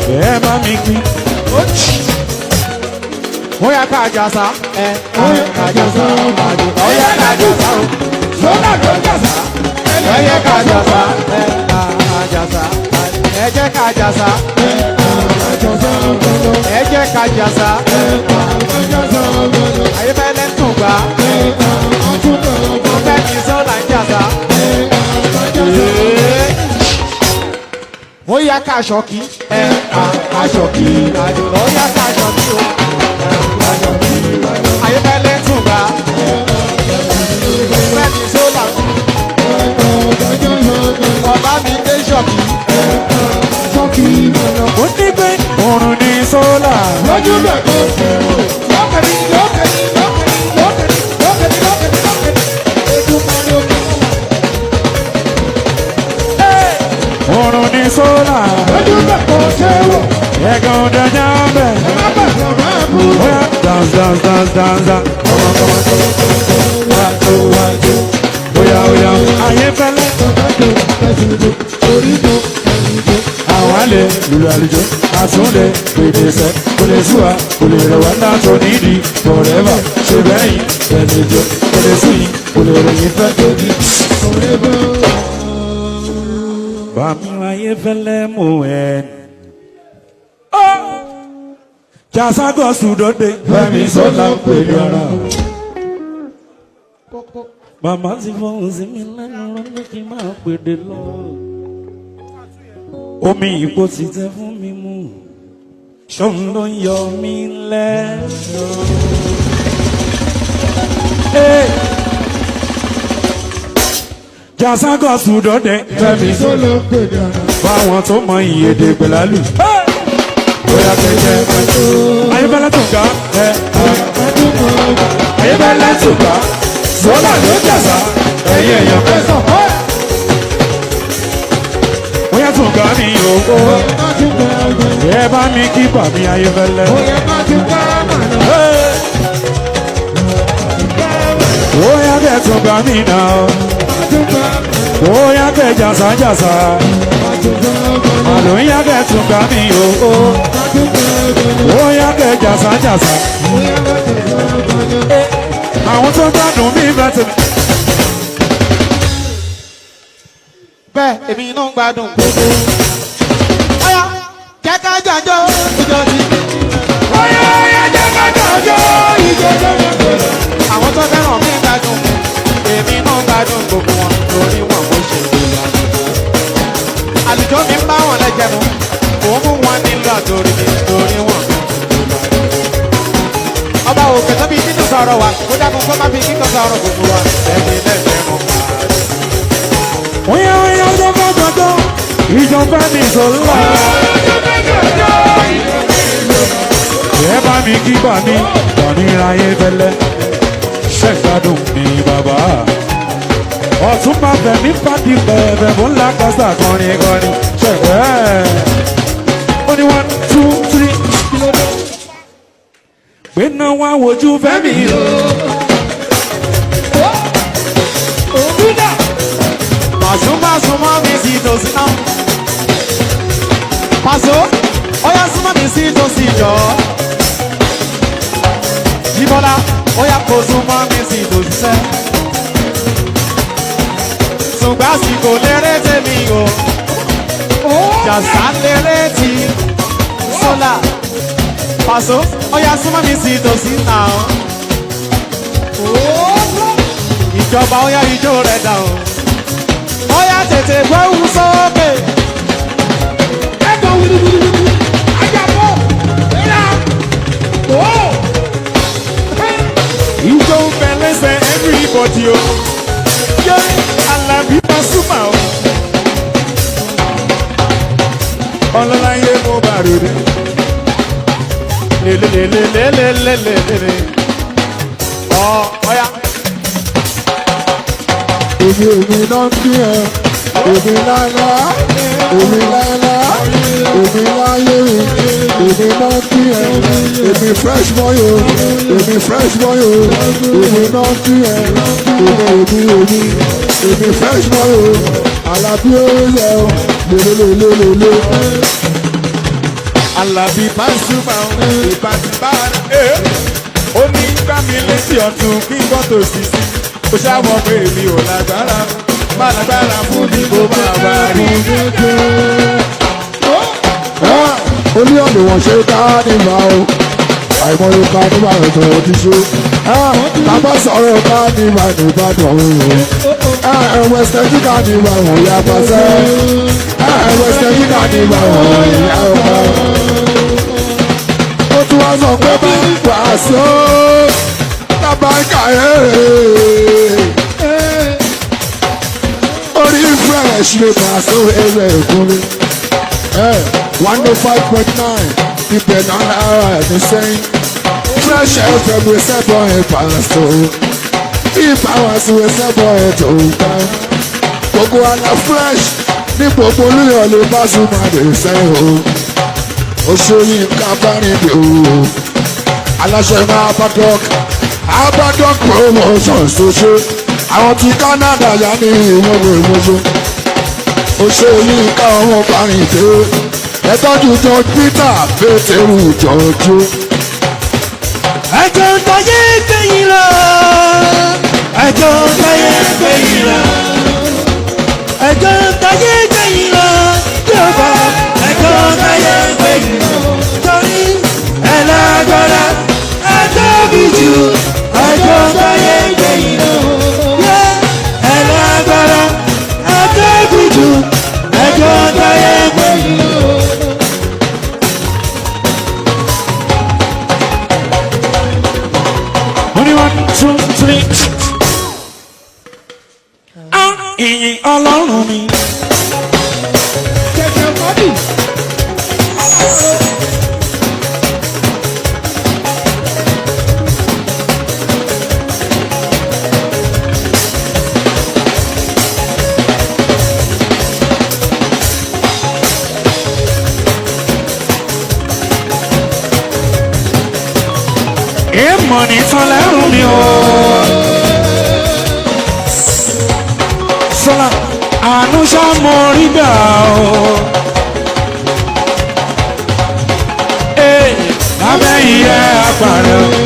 ẹ bá mi kí. Ó yá ká jàsá, ó yá ká jàsá, ó yá ká jàsá, sọ́lá ló jàsá. Ẹ yẹ ká jàsá, jàsá, ẹ jẹ́ ká jàsá, ẹ jẹ́ ká jàsá. Ayé fẹ́lẹ́ tún gbà, ọbẹ̀ mi sọ́lá ń jàsá. Ó yá ká ṣọ́kì, ká ṣọ́kì, ó yá ká ṣọ́kì o. Ayé fẹ́lẹ́ tún gbà, ọbẹ̀ mi sọ́lá ń jàsá. Ọba mi dé ṣọ́kì. Ó ní pé òrùn ní sólà. Lójú bẹ̀ kó lókèdí lókèdí lókèdí lókèdí lókèdí lókèdí lókèdí. Òrùn ní sólà. Lójú bẹ̀ kó ṣe wò. Ẹ̀gàn ọ̀dẹ̀jà bẹ̀. Bóyá dance dance dance dance. Bóyá bóyá ayé fẹ́lẹ́. Àwọn àlè lùlù àlùjọ, àtúndẹ̀ gbèdéṣẹ́, kò lè súwa, kò lè rẹwà látọ̀ nídìí, forever, ṣe bẹ́yìn, bẹ̀lẹ̀jọ, kò lè súyìn, kò lè rẹ̀yìn fẹ́ tóbi. Bàmí ayé fẹ́lẹ́ mú ẹ̀. Jàságọ̀ sùdọ́dẹ, Fẹ́mi Ṣọlá ń pè ní ara. Màmá ti fọwọ́ sí mi lẹ́nu lọ́nà kí n máa pèdè lọ. Omi ìpò ti tẹ fún mi mú, ṣóun ló ń yọ mí lẹ́nu. Jàságọ̀ sùdọ́dẹ, Fẹ́mi Ṣọlá ń pè ní ara. Fáwọn tó mọ ìyèdè pẹ̀lálù. Bóyá kẹ̀kẹ́ pẹ̀lú. Ayébẹ́lẹ́ tó ga, ayébẹ́lẹ́ tó ga. Sọ́lá ló jàsá, ẹ̀yẹ èèyàn fẹ́sàn. Bóyá tún gbà mí òkú. Ẹ bá mi kí bàmí ayébẹ́lẹ́. Bóyá kẹ̀ tún gbà mí náà. Bóyá kẹ̀ jàsá jàsá. Àlóyá kẹ̀ tún gbà mí òkú. Bóyá kẹ̀ jàsá jàsá. Àwọn tó gbádùn mí bẹ́ẹ̀ tẹ̀lé. Bẹ́ẹ̀ èmi iná ń gbádùn gbogbo. Ọ̀yá jẹ́ ká jàjọ́ ìjọ ti. Ọ̀yá jẹ́ ká jàjọ́ ìjọ ti. Àwọn tó fẹ́ràn mí gbádùn mi. Èmi iná ń gbádùn gbogbo wọn torí wọn kò ṣe ìgbéga. Àlùjọ mi ń bá wọn lẹ́jẹ̀ mu. Òun mú wọn nílò àtòrí mi torí wọn. Ọba òkè tó bí nínú sọ̀rọ̀ wa, ó dákun kó má fi kíkọ́ sọ̀rọ̀ gbogbo wa. Ẹ̀mí lẹ́sẹ̀ mọ̀ pa. Oya ọjọ́ bá jọjọ́, ìjọba mi Ṣọlá. Ẹ bá mi kí bà mí, Bàmí ayébẹ́lẹ́. Ṣẹ̀gbádùn mi bàbá. Ọ̀tún máa bẹ̀ mí pàdé bẹ̀rẹ̀ mú ńlá kásá kọrin kọrin. Ṣẹ̀gbẹ́. Ó ní 1, 2, 3 kílódé. Gbéná wá wojú Fẹ́mi o. Ògúdà. Pàṣọ mọ́ mi sí tòsí náà. Pàṣọ, ọ̀yá súnmọ́ mi sí tòsí jọ. Jíbọ́lá, ọ̀yá kò súnmọ́ mi sí tòsí sẹ́. Ṣùgbọ́n àsìkò lérè tèmi o. Jàsá lérè tí Ṣọlá. Pàṣọ, ọ̀yá súnmọ́ mi sí tòsí náà. Ìjọba ọ̀yá ijó rẹ̀ dà o. Ọ̀yá tètè gbóhùn sókè. Ẹ̀gbọ́n wíwíwíwí. Ajábọ̀. Ẹ̀yà. Ooo. Ijó ń bẹ lẹ́sẹ̀ everybody o. Yé Alábí Pasuma o. Ọlọ́láyé mo bá rere. Lelelelelelelelele. Ọ̀ya. Èmi náà ń bí ẹ, èmi lára, èmi lára, èmi láyé mi, èmi náà ń bí ẹ, èmi fresh boy o, èmi fresh boy o, èmi náà ń bí ẹ, èmi fresh boy o, Alábí ó yẹ o, lelelelelele. Àlàbí Pasuma ìbàdìbàdì. Ó ní gbá mi létí ọ̀tún kí n gbọ́ tòsí sí. Ó ṣàwọ̀ pé mi ò lágbára. Má lágbára fún mi kó máa bá rí. Olú ọ̀nà wọ̀n ṣe ká nígbà o. Àìmọye ká nígbà ètò ti ṣe. Bàbá sọ̀rọ̀ ká nígbà Ìbàdàn o. Wẹ̀sẹ̀ ká nígbà wọ̀n ya pàṣẹ. Wẹ̀sẹ̀ ká nígbà wọ̀n ya ọ̀pá. Ó tún wá sọ pé bá wàásù tábà kàyé. Orí fresh lè pàṣẹ ẹgbẹ́ ìkúnlẹ̀. 105.9 ibẹ̀ náà ní sẹ́yìn. Fresh FM wẹ̀ sẹ́bọ̀ ẹ̀ pàṣẹ. Ìbáwọ̀sí wẹ̀ sẹ́bọ̀ ẹ̀ tó gbà. Gbogbo àná fresh ní gbogbo olúyọ̀lé Pasuma lè sẹ́yìn o. Oṣooyin ká bá níbi o. Aláṣẹ máa Abadok promotions tó ṣe. Àwọn ti Canada yá ní ìwọ̀n ìmọ̀ṣọ́. Oṣooyin ká ọmọ bá rìn dé. Ẹ tọ́jú George Peter Pétérù Jọjú. Ẹjọ́ táyé gbẹ̀yìn lọ. Ẹjọ́ táyé gbẹ̀yìn lọ. Ẹjọ́ táyé gbẹ̀yìn lọ. Jọba ẹjọ́ táyé gbẹ̀yìn lọ. Torí ẹlẹ́gbẹ̀rẹ́ ẹjọ́bí jù. Ẹjọ́ táyé gbẹ̀yìn lọ. Ẹlẹ́gbẹ̀rẹ́ ẹjọ́bí jù. Ẹjọ́ táyé gbẹ̀yìn lọ. Ìyìn Ọlọ́run mi. Kẹ̀kẹ́ mọ́bì. Èèmọ̀ ní tọ́lẹ́rù mi o. Sọlá àánú ṣàmọ rí gbà o. Lábẹ́ ìyẹ́ àpàrẹ o.